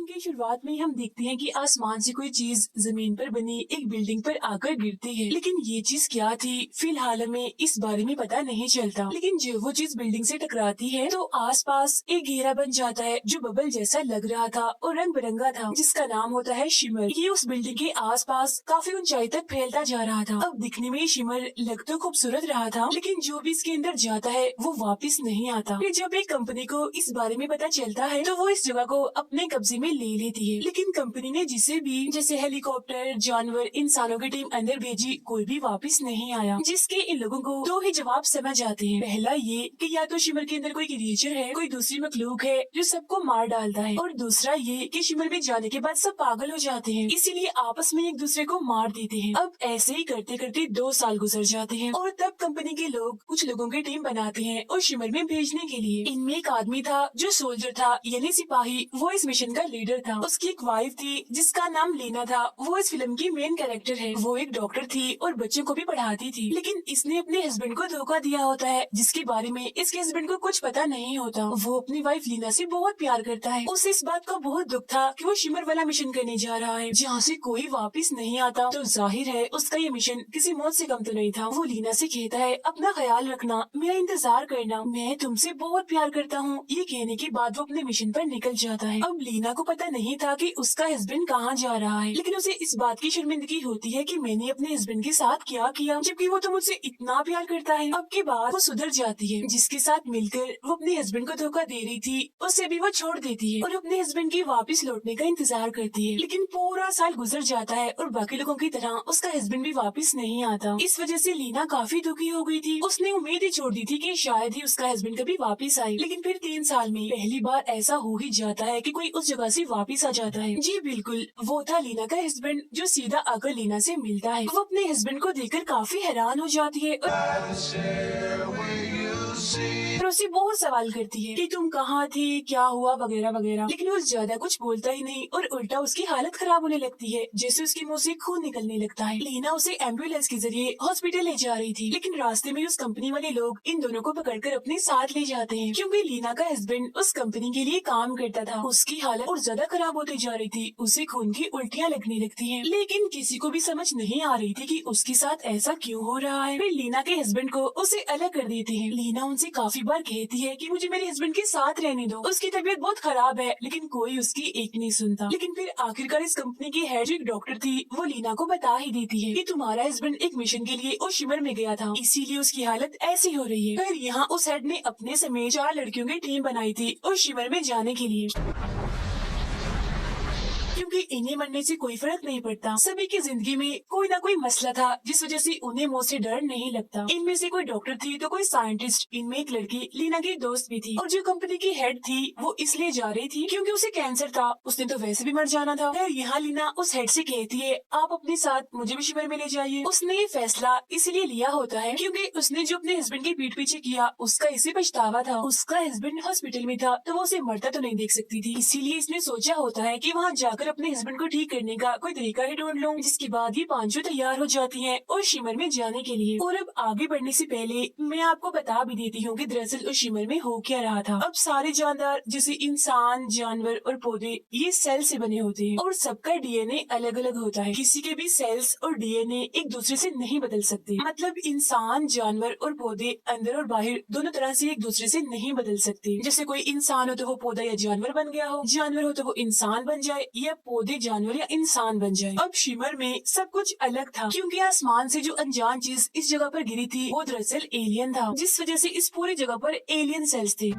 की शुरुआत में हम देखते हैं कि आसमान से कोई चीज जमीन पर बनी एक बिल्डिंग पर आकर गिरती है, लेकिन ये चीज क्या थी फिलहाल हमें इस बारे में पता नहीं चलता। लेकिन जब वो चीज बिल्डिंग से टकराती है तो आसपास एक घेरा बन जाता है जो बबल जैसा लग रहा था और रंग बिरंगा था, जिसका नाम होता है शिमर। ये उस बिल्डिंग के आसपास काफी ऊंचाई तक फैलता जा रहा था। अब दिखने में शिमर लग तो खूबसूरत रहा था, लेकिन जो भी इसके अंदर जाता है वो वापिस नहीं आता। फिर जब एक कंपनी को इस बारे में पता चलता है तो वो इस जगह को अपने कब्जे में ले लेती है। लेकिन कंपनी ने जिसे भी जैसे हेलीकॉप्टर, जानवर, इंसानों की टीम अंदर भेजी, कोई भी वापस नहीं आया, जिसके इन लोगों को दो ही जवाब समझ आते हैं। पहला ये कि या तो शिमर के अंदर कोई क्रिएचर है, कोई दूसरी मखलूक है जो सबको मार डालता है, और दूसरा ये कि शिमर में जाने के बाद सब पागल हो जाते हैं, इसीलिए आपस में एक दूसरे को मार देते हैं। अब ऐसे ही करते करते 2 साल गुजर जाते हैं और तब कंपनी के लोग कुछ लोगों की टीम बनाते हैं और शिमर में भेजने के लिए। इनमें एक आदमी था जो सोल्जर था यानी सिपाही, वो इस मिशन का लीडर था। उसकी एक वाइफ थी जिसका नाम लीना था, वो इस फिल्म की मेन कैरेक्टर है। वो एक डॉक्टर थी और बच्चों को भी पढ़ाती थी, लेकिन इसने अपने हस्बैंड को धोखा दिया होता है, जिसके बारे में इसके हस्बैंड को कुछ पता नहीं होता। वो अपनी वाइफ लीना से बहुत प्यार करता है। उसे इस बात का बहुत दुख था कि वो शिमर वाला मिशन करने जा रहा है जहाँ से कोई वापिस नहीं आता, तो जाहिर है उसका ये मिशन किसी मौत से कम तो नहीं था। वो लीना से कहता है अपना ख्याल रखना, मेरा इंतजार करना, मैं तुमसे बहुत प्यार करता हूँ। ये कहने के बाद वो अपने मिशन पर निकल जाता है। अब लीना को पता नहीं था कि उसका हस्बैंड कहाँ जा रहा है, लेकिन उसे इस बात की शर्मिंदगी होती है कि मैंने अपने हस्बैंड के साथ क्या किया, जबकि वो तो मुझसे इतना प्यार करता है। अब के बाद वो सुधर जाती है। जिसके साथ मिलकर वो अपने हस्बैंड को धोखा दे रही थी, उसे भी वो छोड़ देती है और अपने हस्बैंड की वापस लौटने का इंतजार करती है। लेकिन पूरा साल गुजर जाता है और बाकी लोगों की तरह उसका हस्बैंड भी वापस नहीं आता। इस वजह से लीना काफी दुखी हो गई थी। उसने उम्मीद ही छोड़ दी थी कि शायद ही उसका हस्बैंड कभी वापस आए। लेकिन फिर 3 साल में पहली बार ऐसा हो ही जाता है कि कोई उस जगह से वापस आ जाता है। जी बिल्कुल, वो था लीना का हस्बैंड जो सीधा आकर लीना से मिलता है। वो अपने हस्बैंड को देखकर काफी हैरान हो जाती है और उससे बहुत सवाल करती है कि तुम कहाँ थे, क्या हुआ, वगैरह वगैरह। लेकिन वो ज्यादा कुछ बोलता ही नहीं और उल्टा उसकी हालत खराब होने लगती है, जैसे उसके मुंह से खून निकलने लगता है। लीना उसे एम्बुलेंस के जरिए हॉस्पिटल ले जा रही थी, लेकिन रास्ते में उस कंपनी वाले लोग इन दोनों को पकड़कर अपने साथ ले जाते हैं, क्योंकि लीना का हस्बैंड उस कंपनी के लिए काम करता था। उसकी हालत और ज्यादा खराब होती जा रही थी, उसे खून की उल्टियाँ लगने लगती है, लेकिन किसी को भी समझ नहीं आ रही थी कि उसके साथ ऐसा क्यों हो रहा है। फिर लीना के हस्बैंड को उसे अलग कर देते हैं। लीना उनसे काफी बार कहती है कि मुझे मेरे हस्बैंड के साथ रहने दो, उसकी तबीयत बहुत खराब है, लेकिन कोई उसकी एक नहीं सुनता। लेकिन फिर आखिरकार इस कंपनी की हेड जो एक डॉक्टर थी, वो लीना को बता ही देती है कि तुम्हारा हस्बैंड एक मिशन के लिए उस शिमर में गया था, इसीलिए उसकी हालत ऐसी हो रही है। फिर यहाँ उस हेड ने अपने समेत 4 लड़कियों की टीम बनाई थी उस शिमर में जाने के लिए, क्योंकि इन्हें मरने से कोई फर्क नहीं पड़ता। सभी की जिंदगी में कोई ना कोई मसला था जिस वजह से उन्हें मौत से डर नहीं लगता। इनमें से कोई डॉक्टर थी तो कोई साइंटिस्ट। इनमें एक लड़की लीना की दोस्त भी थी, और जो कंपनी की हेड थी वो इसलिए जा रही थी क्योंकि उसे कैंसर था, उसने तो वैसे भी मर जाना था। फिर यहाँ लीना उस हेड से कहती है आप अपने साथ मुझे भी शिमर में ले जाइए। उसने ये फैसला इसलिए लिया होता है क्योंकि उसने जो अपने हस्बैंड की पीठ पीछे किया उसका इसे पछतावा था। उसका हस्बैंड हॉस्पिटल में था तो वो उसे मरता तो नहीं देख सकती थी, इसीलिए इसने सोचा होता है कि वहाँ जाकर अपने हस्बैंड को ठीक करने का कोई तरीका ही ढूंढ लूं। जिसके बाद ये पांचों तैयार हो जाती हैं और शिमर में जाने के लिए। और अब आगे बढ़ने से पहले मैं आपको बता भी देती हूँ कि दरअसल उस शिमर में हो क्या रहा था। अब सारे जानदार जैसे इंसान, जानवर और पौधे ये सेल से बने होते हैं और सबका डीएनए अलग अलग होता है। किसी के भी सेल्स और डीएनए एक दूसरे से नहीं बदल सकते। मतलब इंसान, जानवर और पौधे अंदर और बाहर दोनों तरह से एक दूसरे से नहीं बदल सकते। जैसे कोई इंसान हो तो वो पौधा या जानवर बन गया हो, जानवर हो तो वो इंसान बन जाए, या पौधे जानवर या इंसान बन जाए। अब शिमर में सब कुछ अलग था क्योंकि आसमान से जो अनजान चीज इस जगह पर गिरी थी वो दरअसल एलियन था, जिस वजह से इस पूरी जगह पर एलियन सेल्स थे।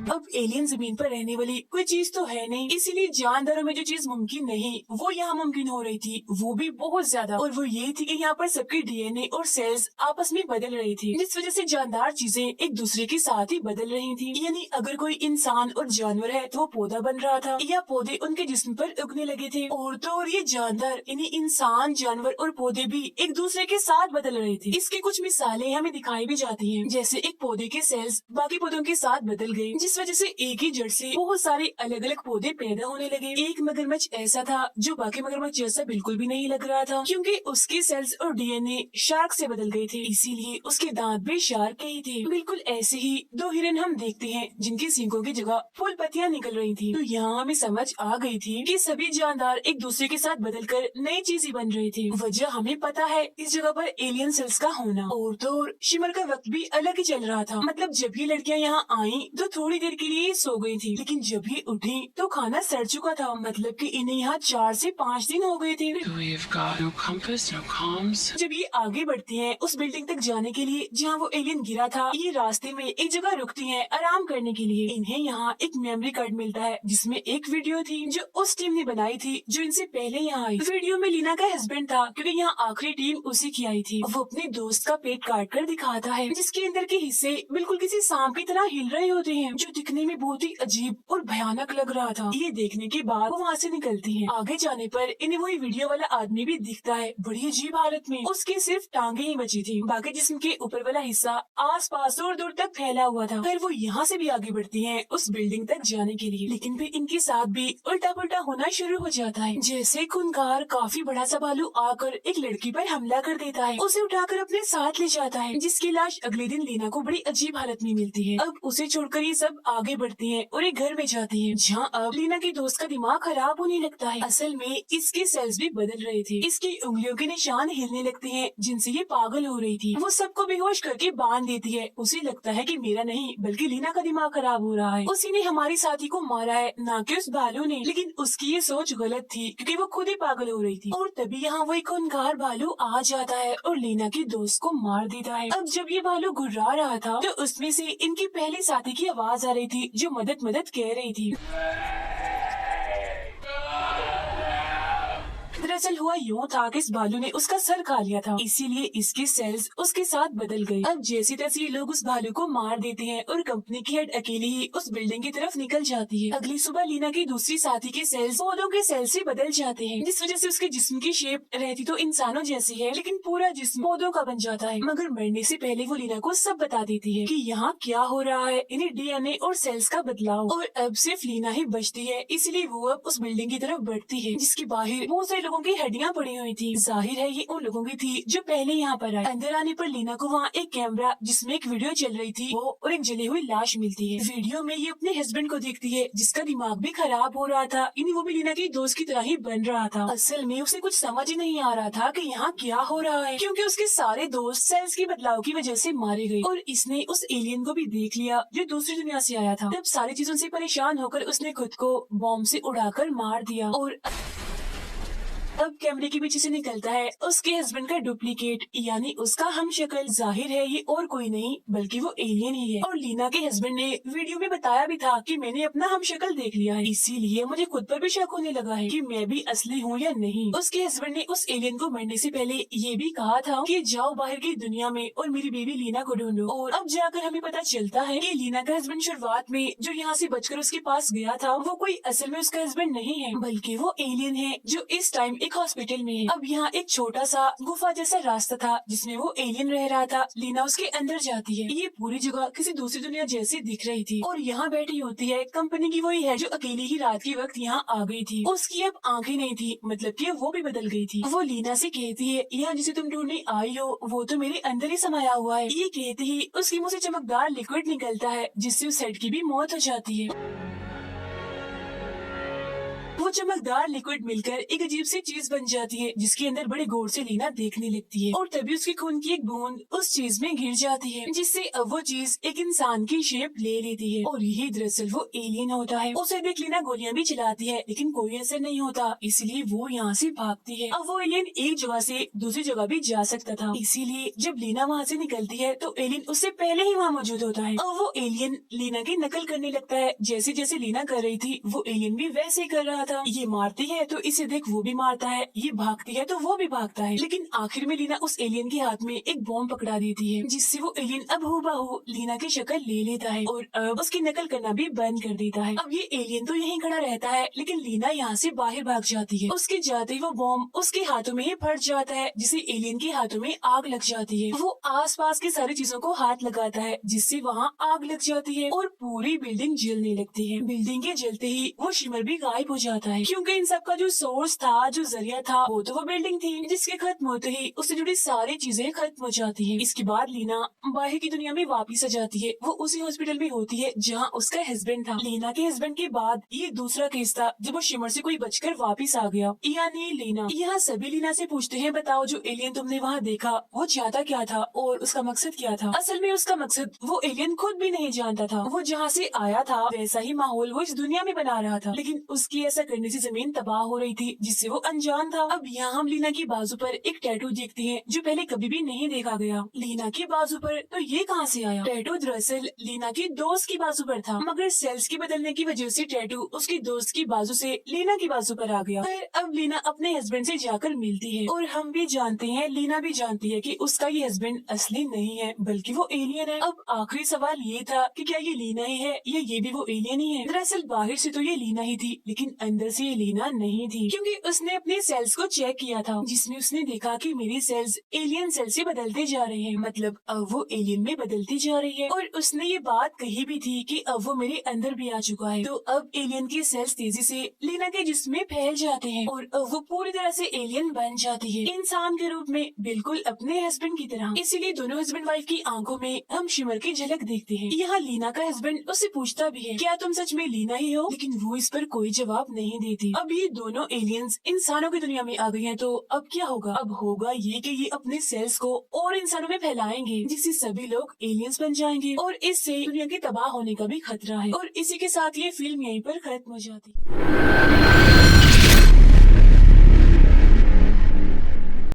अब एलियन जमीन पर रहने वाली कोई चीज तो है नहीं, इसीलिए जानदारों में जो चीज मुमकिन नहीं वो यहाँ मुमकिन हो रही थी, वो भी बहुत ज्यादा। और वो ये थी कि यहाँ पर सबके डीएनए और सेल्स आपस में बदल रही थी, जिस वजह से जानदार चीजें एक दूसरे के साथ ही बदल रही थी। यानी अगर कोई इंसान और जानवर है तो वो पौधा बन रहा था, या पौधे उनके जिस्म पर उगने लगे थे। और तो और ये जानदार यानी इंसान, जानवर और पौधे भी एक दूसरे के साथ बदल रहे थे। इसकी कुछ मिसालें हमें दिखाई भी जाती है, जैसे एक पौधे के सेल्स बाकी पौधों के साथ बदल गए, जिस वजह से से एक ही जड़ से बहुत सारे अलग अलग पौधे पैदा होने लगे। एक मगरमच्छ ऐसा था जो बाकी मगरमच्छ जैसा बिल्कुल भी नहीं लग रहा था, क्योंकि उसके सेल्स और डीएनए शार्क से बदल गए थे, इसीलिए उसके दांत भी शार्क के ही थे। बिल्कुल ऐसे ही दो हिरन हम देखते हैं जिनकी सींगों की जगह फूल पत्तियां निकल रही थी। तो यहाँ हमें समझ आ गई थी कि सभी जानदार एक दूसरे के साथ बदलकर नई चीजें बन रहे थे। वजह हमें पता है इस जगह पर एलियन सेल्स का होना। और तो और शिमर का वक्त भी अलग ही चल रहा था। मतलब जब ये लड़कियां यहाँ आई तो थोड़ी देर के लिए सो गई थी, लेकिन जब ये उठी तो खाना सड़ चुका था। मतलब कि इन्हें यहाँ 4 से 5 दिन हो गए थे। We've got no compass, no comms. जब ये आगे बढ़ती हैं उस बिल्डिंग तक जाने के लिए जहाँ वो एलियन गिरा था, ये रास्ते में एक जगह रुकती हैं आराम करने के लिए। इन्हें यहाँ एक मेमोरी कार्ड मिलता है जिसमें एक वीडियो थी जो उस टीम ने बनाई थी जो इनसे पहले यहाँ आई। वीडियो में लीना का हस्बैंड था, क्योंकि यहाँ आखिरी टीम उसी की आई थी। वो अपने दोस्त का पेट काट कर दिखाता है, जिसके अंदर के हिस्से बिल्कुल किसी सांप की तरह हिल रहे होते हैं, जो दिखने में बहुत ही अजीब और भयानक लग रहा था। ये देखने के बाद वो वहाँ से निकलती है। आगे जाने पर इन्हें वही वीडियो वाला आदमी भी दिखता है, बड़ी अजीब हालत में। उसकी सिर्फ टांगे ही बची थी, बाकी जिस्म के ऊपर वाला हिस्सा आस-पास दूर दूर तक फैला हुआ था। फिर वो यहाँ से भी आगे बढ़ती हैं उस बिल्डिंग तक जाने के लिए, लेकिन फिर इनके साथ भी उल्टा पुल्टा होना शुरू हो जाता है। जैसे खूंखार काफी बड़ा सा भालू आकर एक लड़की पर हमला कर देता है, उसे उठाकर अपने साथ ले जाता है, जिसकी लाश अगले दिन लीना को बड़ी अजीब हालत में मिलती है। अब उसे छोड़कर ये सब आगे बढ़ती हैं और एक घर में जाती हैं, जहाँ अब लीना की दोस्त का दिमाग खराब होने लगता है। असल में इसके सेल्स भी बदल रहे थे, इसकी उंगलियों के निशान हिलने लगते हैं जिनसे ये पागल हो रही थी। वो सबको बेहोश करके बांध देती है। उसे लगता है कि मेरा नहीं बल्कि लीना का दिमाग खराब हो रहा है, उसी ने हमारी साथी को मारा है, ना कि उस भालू ने। लेकिन उसकी ये सोच गलत थी, क्योंकि वो खुद ही पागल हो रही थी। और तभी यहाँ वही खूंखार भालू आ जाता है और लीना की दोस्त को मार देता है। अब जब ये भालू गुर्रा रहा था तो उसमें से इनकी पहली साथी की आवाज आ रही थी, जो मदद मदद कह रही थी। दरअसल हुआ यूँ था कि इस भालू ने उसका सर खा लिया था, इसीलिए इसके सेल्स उसके साथ बदल गए। अब जैसे तैसे ये लोग उस भालू को मार देते हैं और कंपनी की हेड अकेली ही उस बिल्डिंग की तरफ निकल जाती है। अगली सुबह लीना की दूसरी साथी के सेल्स पौधों के सेल्स से बदल जाते हैं, जिस वजह से उसके जिस्म की शेप रहती तो इंसानों जैसी है, लेकिन पूरा जिस्म पौधों का बन जाता है। मगर मरने से पहले वो लीना को सब बता देती है कि यहाँ क्या हो रहा है, इन्हें डीएनए और सेल्स का बदलाव। और अब सिर्फ लीना ही बचती है, इसलिए वो अब उस बिल्डिंग की तरफ बढ़ती है, जिसके बाहर बहुत सारे लोगों की हड्डियां पड़ी हुई थी। जाहिर है ये उन लोगों की थी जो पहले यहाँ पर आए। अंदर आने पर लीना को वहाँ एक कैमरा जिसमें एक वीडियो चल रही थी वो और एक जली हुई लाश मिलती है। वीडियो में ये अपने हस्बैंड को देखती है, जिसका दिमाग भी खराब हो रहा था, यानी वो भी लीना की दोस्त की तरह ही बन रहा था। असल में उसे कुछ समझ ही नहीं आ रहा था कि यहाँ क्या हो रहा है, क्योंकि उसके सारे दोस्त सेल्स के बदलाव की वजह से मारे गए और इसने उस एलियन को भी देख लिया जो दूसरी दुनिया से आया था। तब सारी चीजों से परेशान होकर उसने खुद को बॉम्ब से उड़ाकर मार दिया। और अब कैमरे के पीछे से निकलता है उसके हस्बैंड का डुप्लीकेट, यानी उसका हमशक्ल। जाहिर है ये और कोई नहीं बल्कि वो एलियन ही है। और लीना के हस्बैंड ने वीडियो में बताया भी था कि मैंने अपना हमशक्ल देख लिया है, इसीलिए मुझे खुद पर भी शक होने लगा है कि मैं भी असली हूँ या नहीं। उसके हस्बैंड ने उस एलियन को मरने से पहले ये भी कहा था कि जाओ बाहर की दुनिया में और मेरी बेबी लीना को ढूंढो। और अब जाकर हमें पता चलता है कि लीना का हस्बैंड शुरुआत में जो यहाँ से बचकर उसके पास गया था, वो कोई असल में उसका हस्बैंड नहीं है, बल्कि वो एलियन है जो इस टाइम एक हॉस्पिटल में है। अब यहाँ एक छोटा सा गुफा जैसा रास्ता था जिसमें वो एलियन रह रहा था। लीना उसके अंदर जाती है। ये पूरी जगह किसी दूसरी दुनिया जैसी दिख रही थी और यहाँ बैठी होती है कंपनी की वही है जो अकेली ही रात के वक्त यहाँ आ गई थी। उसकी अब आंखें नहीं थी, मतलब कि वो भी बदल गई थी। वो लीना से कहती है यहाँ जिसे तुम ढूंढने आई हो वो तो मेरे अंदर ही समाया हुआ है। ये कहते ही उसकी मुंह से चमकदार लिक्विड निकलता है जिससे उस हेड की भी मौत हो जाती है। वो चमकदार लिक्विड मिलकर एक अजीब सी चीज बन जाती है जिसके अंदर बड़े गौर से लीना देखने लगती है और तभी उसके खून की एक बूंद उस चीज में गिर जाती है, जिससे अब वो चीज एक इंसान की शेप ले लेती है और यही दरअसल वो एलियन होता है। उसे देख लीना गोलियां भी चलाती है लेकिन कोई असर नहीं होता, इसलिए वो यहाँ से भागती है। अब वो एलियन एक जगह से दूसरी जगह भी जा सकता था, इसीलिए जब लीना वहाँ से निकलती है तो एलियन उससे पहले ही वहाँ मौजूद होता है और वो एलियन लीना की नकल करने लगता है। जैसे जैसे लीना कर रही थी वो एलियन भी वैसे कर रहा था। था, ये मारती है तो इसे देख वो भी मारता है, ये भागती है तो वो भी भागता है। लेकिन आखिर में लीना उस एलियन के हाथ में एक बॉम्ब पकड़ा देती है, जिससे वो एलियन अब हूबहू लीना की शक्ल ले लेता है और अब उसकी नकल करना भी बंद कर देता है। अब ये एलियन तो यहीं खड़ा रहता है, लेकिन लीना यहाँ से बाहर भाग जाती है। उसके जाते ही वो बॉम्ब उसके हाथों में ही फट जाता है, जिससे एलियन के हाथों में आग लग जाती है। वो आसपास की सारी चीजों को हाथ लगाता है, जिससे वहाँ आग लग जाती है और पूरी बिल्डिंग जलने लगती है। बिल्डिंग के जलते ही वो शिमर भी गायब हो जाता है, क्योंकि इन सब का जो सोर्स था, जो जरिया था, वो तो वो बिल्डिंग थी, जिसके खत्म होते ही उससे जुड़ी सारी चीजें खत्म हो जाती है। इसके बाद लीना बाहर की दुनिया में वापिस आ जाती है। वो उसी हॉस्पिटल में होती है जहाँ उसका हस्बैंड था। लीना के हस्बैंड के बाद ये दूसरा केस था जब वो शिमर से कोई बचकर वापिस आ गया, यानी लीना। यहाँ सभी लीना से पूछते हैं, बताओ जो एलियन तुमने वहाँ देखा वो चाहता क्या था और उसका मकसद क्या था। असल में उसका मकसद वो एलियन खुद भी नहीं जानता था। वो जहाँ से आया था वैसा ही माहौल वो इस दुनिया में बना रहा था, लेकिन उसकी ऐसा करने से जमीन तबाह हो रही थी, जिससे वो अनजान था। अब यहाँ हम लीना की बाजू पर एक टैटू देखते हैं जो पहले कभी भी नहीं देखा गया। लीना की बाजू पर तो ये कहाँ से आया? टैटू दरअसल लीना की दोस्त की बाजू पर था, मगर सेल्स के बदलने की वजह से टैटू उसकी दोस्त की बाजू से लीना की बाजू पर आ गया। फिर अब लीना अपने हस्बैंड से जाकर मिलती है और हम भी जानते हैं, लीना भी जानती है कि उसका ये हस्बैंड असली नहीं है बल्कि वो एलियन है। अब आखिरी सवाल ये था कि क्या ये लीना ही है या ये भी वो एलियन ही है। दरअसल बाहर से तो ये लीना ही थी, लेकिन अंदर से ये लीना नहीं थी, क्योंकि उसने अपने सेल्स को चेक किया था, जिसमें उसने देखा कि मेरी सेल्स एलियन सेल से बदलते जा रहे हैं, मतलब अब वो एलियन में बदलती जा रही है। और उसने ये बात कही भी थी कि अब वो मेरे अंदर भी आ चुका है। तो अब एलियन के सेल्स तेजी से लीना के जिस्म में फैल जाते हैं और अब वो पूरी तरह से एलियन बन जाती है, इंसान के रूप में, बिल्कुल अपने हस्बैंड की तरह। इसीलिए दोनों हस्बैंड वाइफ की आंखों में हम शिमर की झलक देखते हैं। यहाँ लीना का हस्बैंड उससे पूछता भी है, क्या तुम सच में लीना ही हो? लेकिन वो इस पर कोई जवाब नहीं देती। अब ये दोनों एलियंस इंसानों की दुनिया में आ गए हैं, तो अब क्या होगा? अब होगा ये कि ये अपने सेल्स को और इंसानों में फैलाएंगे, जिससे सभी लोग एलियंस बन जाएंगे और इससे दुनिया के तबाह होने का भी खतरा है। और इसी के साथ ये फिल्म यहीं पर खत्म हो जाती है।